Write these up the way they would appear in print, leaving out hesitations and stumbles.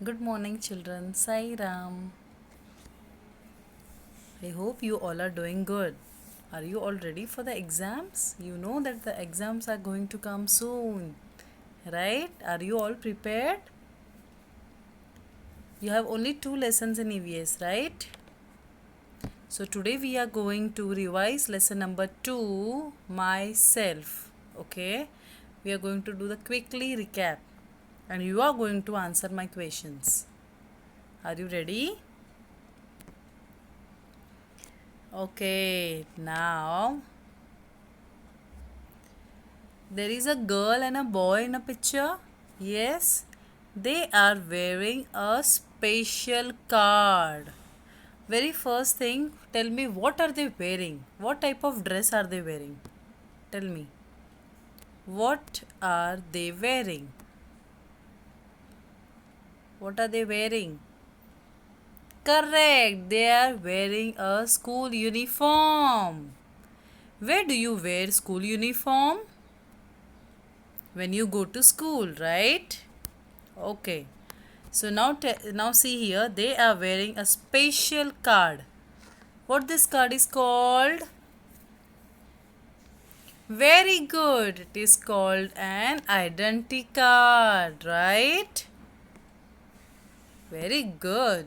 Good morning, children. Sai Ram. I hope you all are doing good. Are you all ready for the exams? You know that the exams are going to come soon, right? Are you all prepared? You have only two lessons in EVS, right? So today we are going to revise lesson number 2, myself. Okay? We are going to do the quickly recap and you are going to answer my questions. Are you ready? Okay, now there is a girl and a boy in a picture. Yes, they are wearing a special card. Very first thing, tell me what are they wearing? What type of dress are they wearing? Tell me. What are they wearing? What are they wearing? Correct, they are wearing a school uniform. Where do you wear school uniform? When you go to school, right? Okay. So now see here, they are wearing a special card. What this card is called? Very good. It is called an identity card, right? Very good.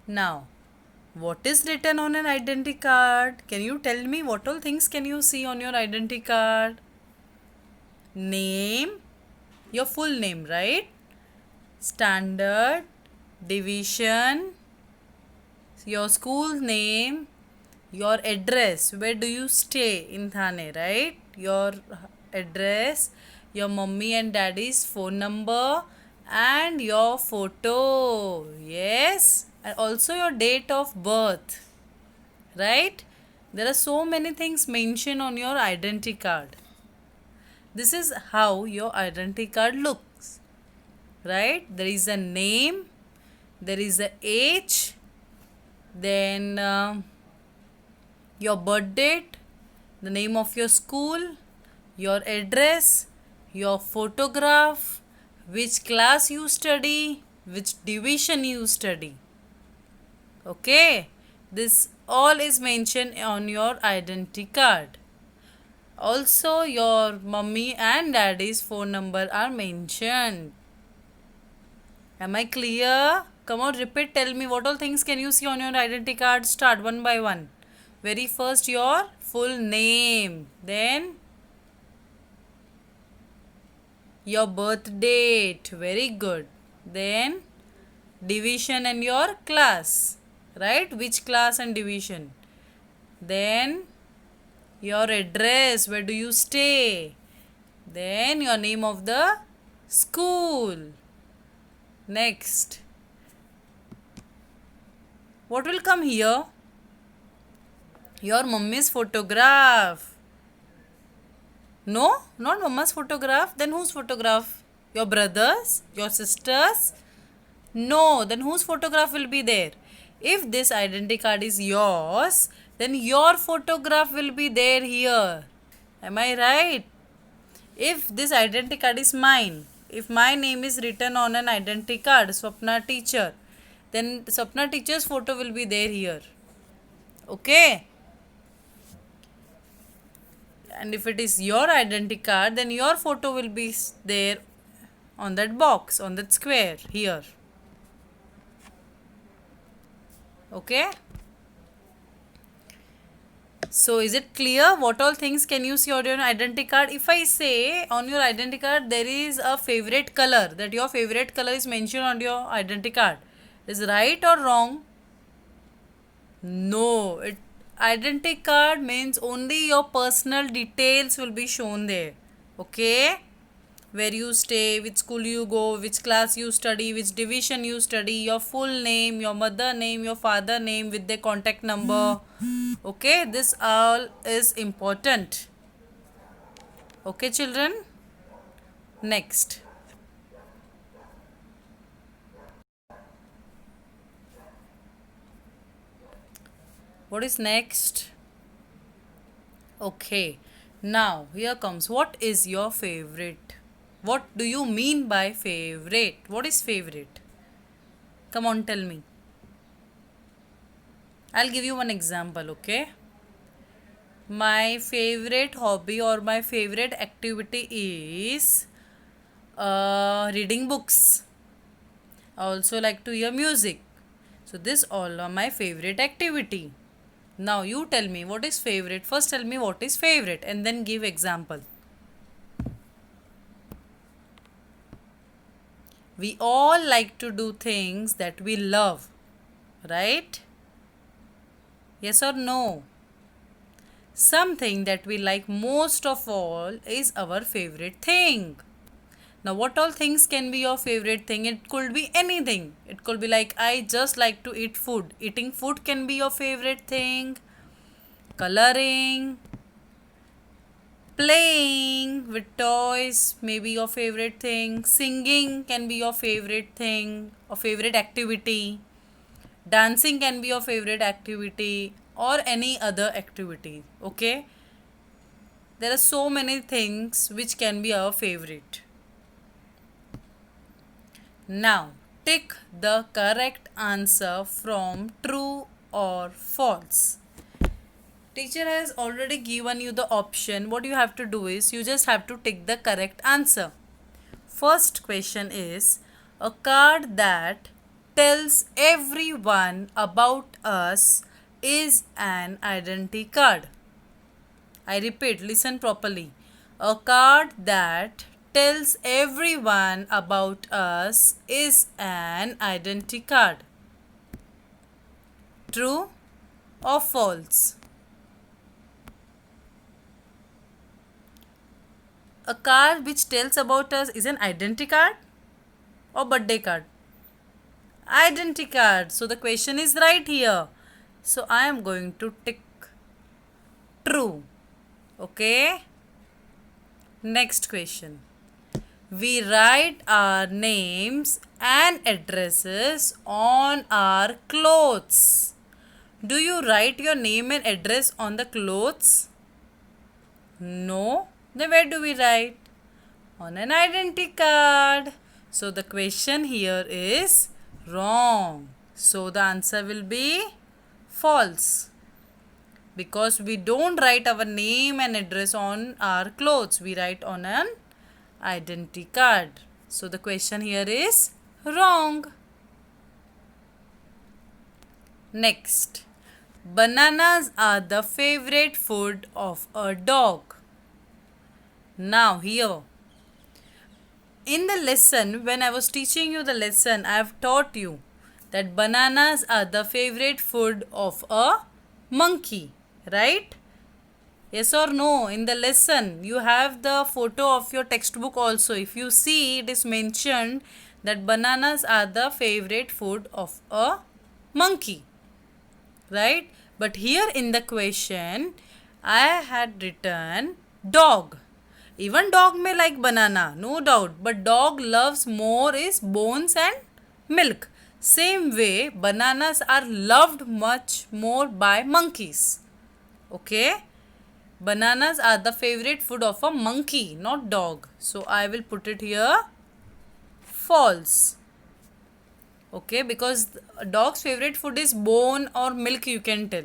Now, what is written on an identity card? Can you tell me what all things can you see on your identity card? Name, your full name, right? Standard, division, your school name, your address, where do you stay in Thane, right? Your address, your mummy and daddy's phone number, and your photo. Yes, and also your date of birth, right? There are so many things mentioned on your identity card. This is how your identity card looks, right? There is a name, there is a age, then your birth date, the name of your school, your address, your photograph, which class you study, which division you study. Okay, this all is mentioned on your identity card. Also, your mummy and daddy's phone number are mentioned. Am I clear? Come on, repeat. Tell me what all things can you see on your identity card? Start one by one. Very first, your full name. Then, your birth date. Very good. Then, division and your class. Right? Which class and division? Then, your address. Where do you stay? Then, your name of the school. Next. What will come here? Your mummy's photograph. No, not mama's photograph. Then whose photograph? Your brother's? Your sister's? No, then whose photograph will be there? If this identity card is yours, then your photograph will be there here. Am I right? If this identity card is mine, if my name is written on an identity card, Swapna teacher, then Swapna teacher's photo will be there here. Okay? And if it is your identity card, then your photo will be there on that box, on that square here. Okay? So is it clear what all things can you see on your identity card? If I say on your identity card there is a favorite color, that your favorite color is mentioned on your identity card, is right or wrong? No, it identity card means only your personal details will be shown there. Okay? Where you stay, which school you go, which class you study, which division you study, your full name, your mother name, your father name with their contact number. Okay, this all is important. Okay, children. Next. What is next? Okay. Now, here comes. What is your favorite? What do you mean by favorite? What is favorite? Come on, tell me. I'll give you one example, okay? My favorite hobby or my favorite activity is reading books. I also like to hear music. So this all are my favorite activity. Now you tell me what is favorite. First tell me what is favorite and then give example. We all like to do things that we love, right? Yes or no? Something that we like most of all is our favorite thing. Now, what all things can be your favorite thing? It could be anything. It could be like, I just like to eat food. Eating food can be your favorite thing. Coloring, playing with toys may be your favorite thing. Singing can be your favorite thing or favorite activity. Dancing can be your favorite activity or any other activity. Okay? There are so many things which can be our favorite. Now, tick the correct answer from true or false. Teacher has already given you the option. What you have to do is you just have to tick the correct answer. First question is a card that tells everyone about us is an identity card. I repeat, listen properly. A card that tells everyone about us is an identity card. True or false? A card which tells about us is an identity card or birthday card? Identity card. So the question is right here. So I am going to tick true. Okay. Next question. We write our names and addresses on our clothes. Do you write your name and address on the clothes? No. Then where do we write? On an identity card. So the question here is wrong. So the answer will be false. Because we don't write our name and address on our clothes. We write on an identity card. So the question here is wrong. Next. Bananas are the favorite food of a dog. Now here. In the lesson, when I was teaching you the lesson, I have taught you that bananas are the favorite food of a monkey. Right? Yes or no? In the lesson, you have the photo of your textbook also. If you see, it is mentioned that bananas are the favorite food of a monkey. Right? But here in the question, I had written dog. Even dog may like banana, no doubt. But dog loves more is bones and milk. Same way, bananas are loved much more by monkeys. Okay. Bananas are the favorite food of a monkey, not dog. So I will put it here false. Okay, because dog's favorite food is bone or milk, you can tell.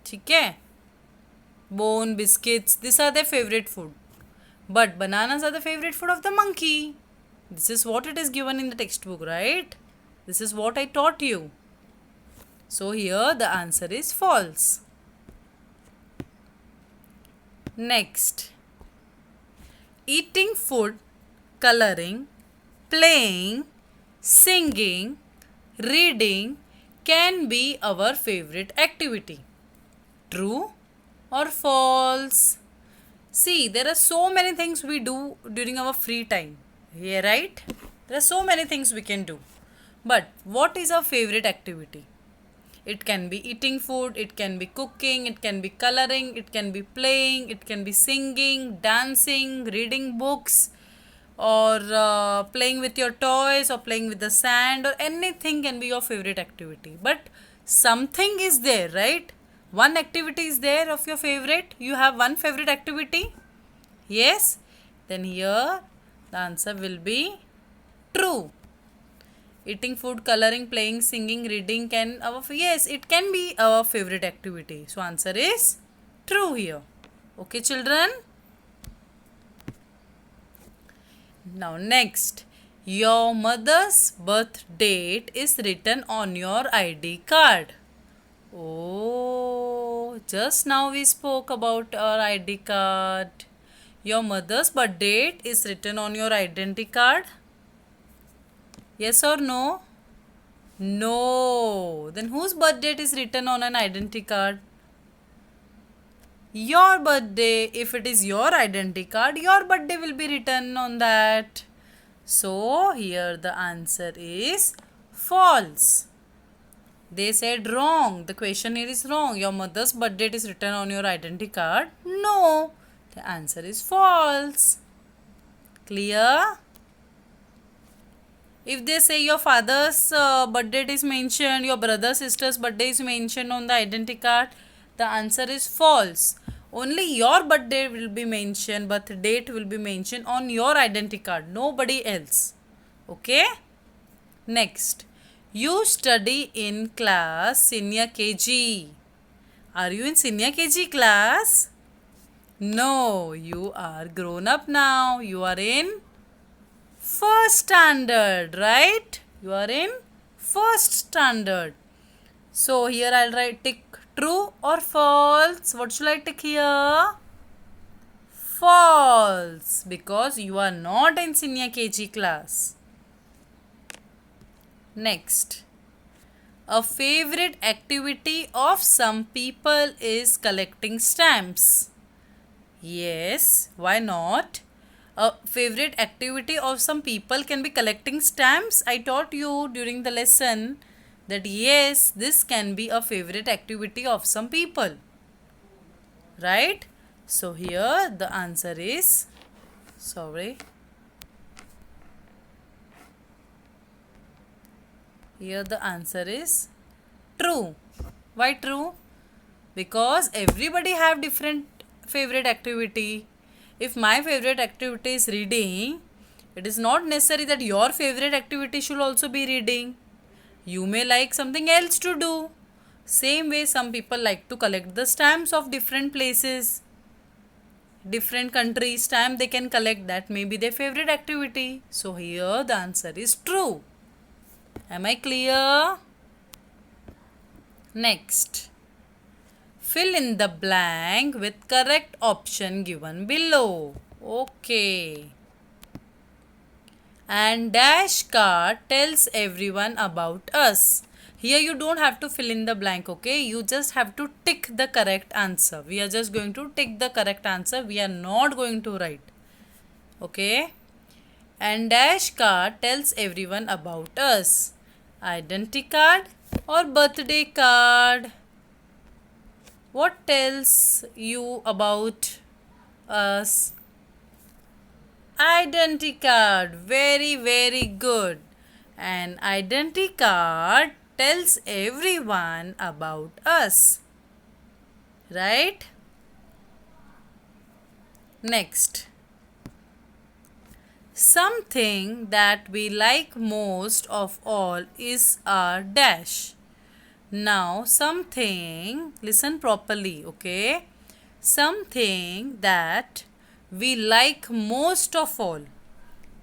ठीक है? Bone, biscuits, these are their favorite food. But bananas are the favorite food of the monkey. This is what it is given in the textbook, right? This is what I taught you. So here the answer is false. Next. Eating food, coloring, playing, singing, reading can be our favorite activity. True or false? See, there are so many things we do during our free time. Yeah, right? There are so many things we can do. But what is our favorite activity? It can be eating food, it can be cooking, it can be coloring, it can be playing, it can be singing, dancing, reading books, or playing with your toys, or playing with the sand, or anything can be your favorite activity. But something is there, right? One activity is there of your favorite. You have one favorite activity? Yes? Then here the answer will be true. Eating food, coloring, playing, singing, reading can yes, it can be our favorite activity. So answer is true here. Okay, children. Now next, your mother's birth date is written on your ID card. Oh, just now we spoke about our ID card. Your mother's birth date is written on your identity card. Yes or no? No. Then whose birth date is written on an identity card? Your birthday. If it is your identity card, your birthday will be written on that. So here the answer is false. They said wrong. The question here is wrong. Your mother's birth date is written on your identity card. No. The answer is false. Clear? If they say your father's birth date is mentioned, your brother, sister's birthday is mentioned on the identity card, the answer is false. Only your birthday will be mentioned, birth date will be mentioned on your identity card, nobody else. Okay? Next, you study in class senior KG. Are you in senior KG class? No, you are grown up now. You are in first standard, right? You are in first standard. So here I'll write tick true or false. What should I tick here? False, because you are not in senior KG class. Next, a favorite activity of some people is collecting stamps. Yes, why not? A favorite activity of some people can be collecting stamps. I taught you during the lesson that yes, this can be a favorite activity of some people. Right? So here the answer is, here the answer is true. Why true? Because everybody have different favorite activity. If my favorite activity is reading, it is not necessary that your favorite activity should also be reading. You may like something else to do. Same way some people like to collect the stamps of different places, different countries, stamp they can collect, that may be their favorite activity. So here the answer is true. Am I clear? Next, fill in the blank with correct option given below. Okay. And dash card tells everyone about us. Here you don't have to fill in the blank, okay? You just have to tick the correct answer. We are just going to tick the correct answer. We are not going to write. Okay? And dash card tells everyone about us. Identity card or birthday card? What tells you about us? Identity card. Very, very good. An identity card tells everyone about us. Right? Next. Something that we like most of all is our dash. Now something, listen properly, okay? Something that we like most of all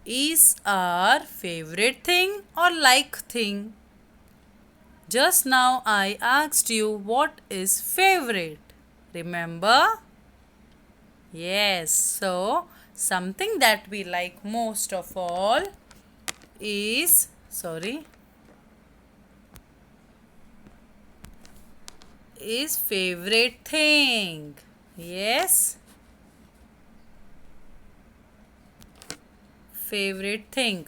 is our favorite thing or like thing. Just now I asked you what is favorite. Remember? Yes, so something that we like most of all is, is favorite thing. Yes, favorite thing.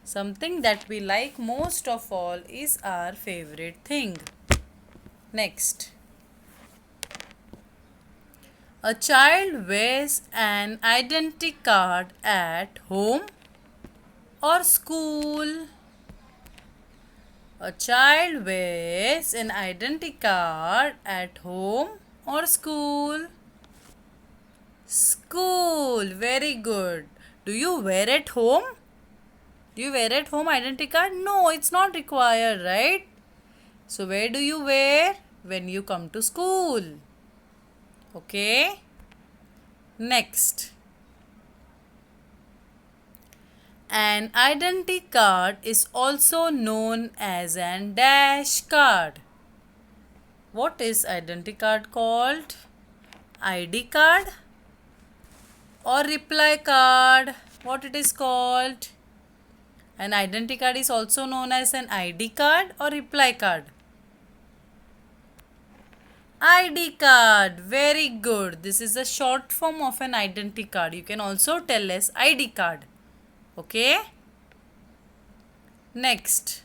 Something that we like most of all is our favorite thing. Next, a child wears an identity card at home or school. A child wears an identity card at home or school. School. Very good. Do you wear at home? Do you wear at home identity card? No, it's not required, right? So where do you wear? When you come to school. Okay. Next. An identity card is also known as an dash card. What is identity card called? ID card or reply card? What it is called? An identity card is also known as an ID card or reply card. ID card. Very good. This is a short form of an identity card. You can also tell as ID card. Okay. Next.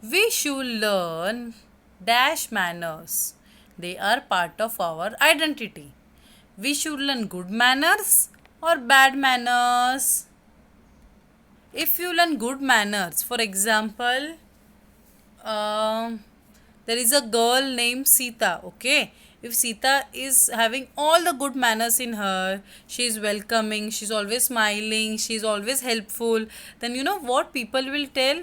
We should learn dash manners. They are part of our identity. We should learn good manners or bad manners. If you learn good manners, for example, there is a girl named Sita, okay? If Sita is having all the good manners in her, she is welcoming, she's always smiling, she's always helpful, then you know what people will tell?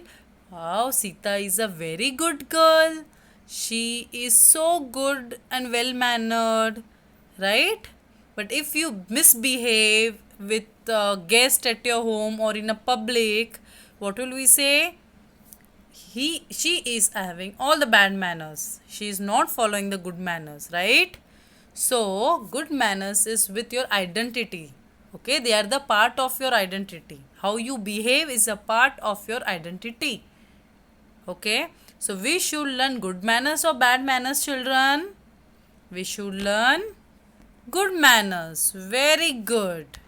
Wow, Sita is a very good girl. She is so good and well mannered, right? But if you misbehave with a guest at your home or in a public, what will we say? She is having all the bad manners. She is not following the good manners, right? So good manners is with your identity. Okay, they are the part of your identity. How you behave is a part of your identity. Okay, so we should learn good manners or bad manners, children? We should learn good manners. Very good.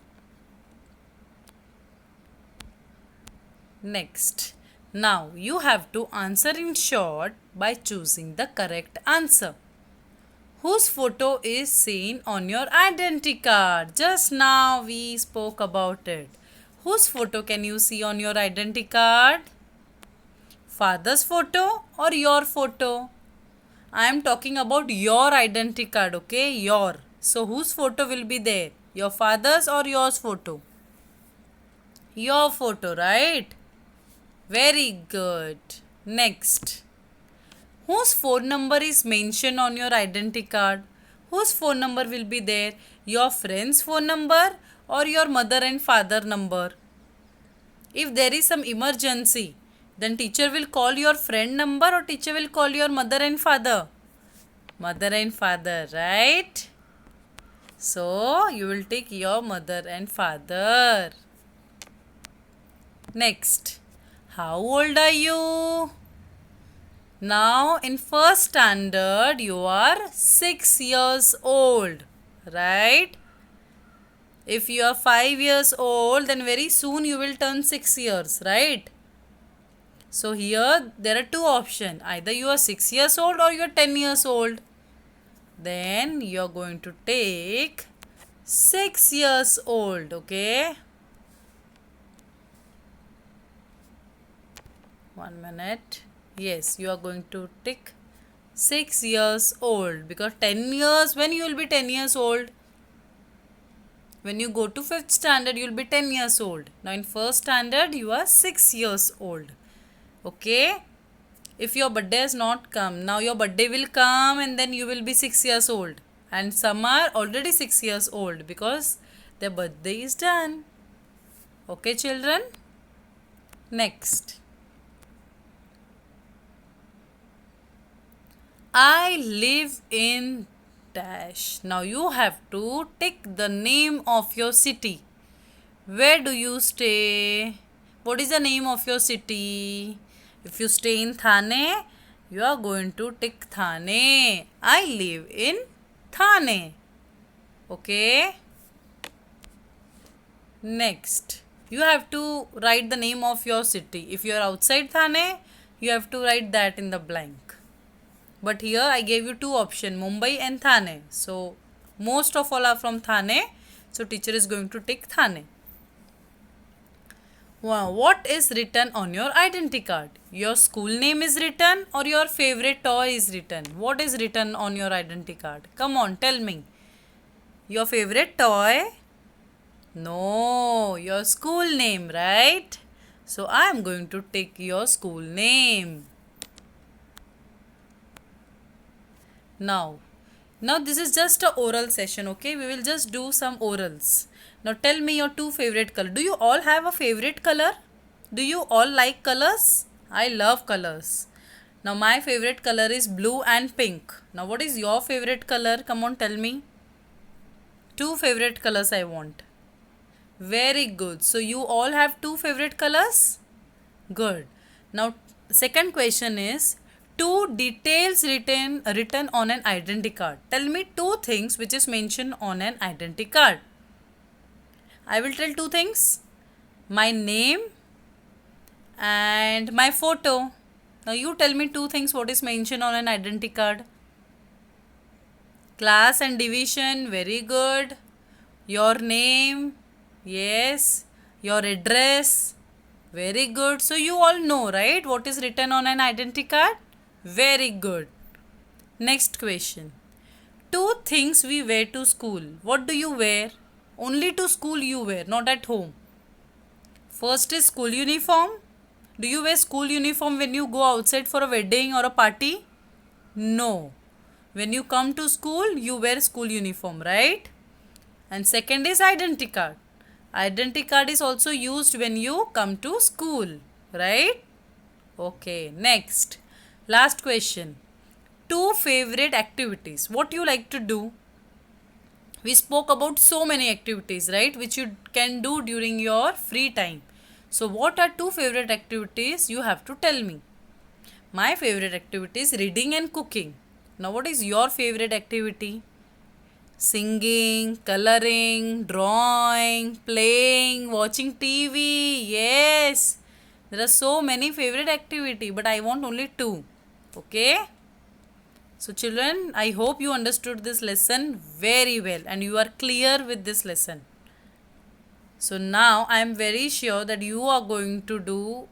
Next. Now you have to answer in short by choosing the correct answer. Whose photo is seen on your identity card? Just now we spoke about it. Whose photo can you see on your identity card? Father's photo or your photo? I am talking about your identity card, okay? Your. So whose photo will be there? Your father's or yours photo? Your photo, right? Very good. Next. Whose phone number is mentioned on your identity card? Whose phone number will be there? Your friend's phone number or your mother and father number? If there is some emergency, then teacher will call your friend number or teacher will call your mother and father? Mother and father, right? So, you will take your mother and father. Next. How old are you? Now in first standard you are 6 years old, right? If you are 5 years old, then very soon you will turn 6 years, right? So here there are two options. Either you are 6 years old or you are 10 years old. Then you are going to take 6 years old, okay? 1 minute. Yes, you are going to tick 6 years old because 10 years, when you will be 10 years old? When you go to 5th standard, you will be 10 years old. Now in 1st standard, you are 6 years old. Okay? If your birthday has not come, now your birthday will come and then you will be 6 years old. And some are already 6 years old because their birthday is done. Okay, children? Next. I live in dash. Now you have to tick the name of your city. Where do you stay? What is the name of your city? If you stay in Thane, you are going to tick Thane. I live in Thane. Okay. Next, you have to write the name of your city. If you are outside Thane, you have to write that in the blank. But here I gave you two options, Mumbai and Thane. So most of all are from Thane. So teacher is going to tick Thane. Wow, what is written on your identity card? Your school name is written or your favorite toy is written? What is written on your identity card? Come on, tell me. Your favorite toy No, your school name, right? So I am going to take your school name. Now, this is just a oral session, okay? We will just do some orals. Now tell me your two favorite color. Do you all have a favorite color? Do you all like colors? I love colors. Now my favorite color is blue and pink. Now what is your favorite color? Come on, tell me. Two favorite colors I want. Very good. So you all have two favorite colors? Good. Now second question is two details written on an identity card. Tell me two things which is mentioned on an identity card. I will tell two things. My name and my photo. Now you tell me two things what is mentioned on an identity card. Class and division, very good. Your name, yes. Your address, very good. So you all know, right, what is written on an identity card? Very good. Next question. Two things we wear to school. What do you wear? Only to school you wear, not at home. First is school uniform. Do you wear school uniform when you go outside for a wedding or a party? No. When you come to school, you wear school uniform, right? And second is identity card. Identity card is also used when you come to school, right? Okay, next. Last question. Two favorite activities. What you like to do? We spoke about so many activities, right, which you can do during your free time. So what are two favorite activities? You have to tell me. My favorite activity is reading and cooking. Now what is your favorite activity? Singing, coloring, drawing, playing, watching TV. Yes. There are so many favorite activity, but I want only two. Okay? So children, I hope you understood this lesson very well and you are clear with this lesson. So now I am very sure that you are going to do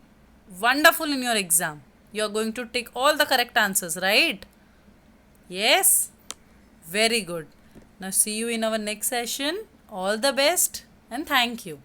wonderful in your exam. You are going to take all the correct answers, right? Yes? Very good. Now see you in our next session. All the best and thank you.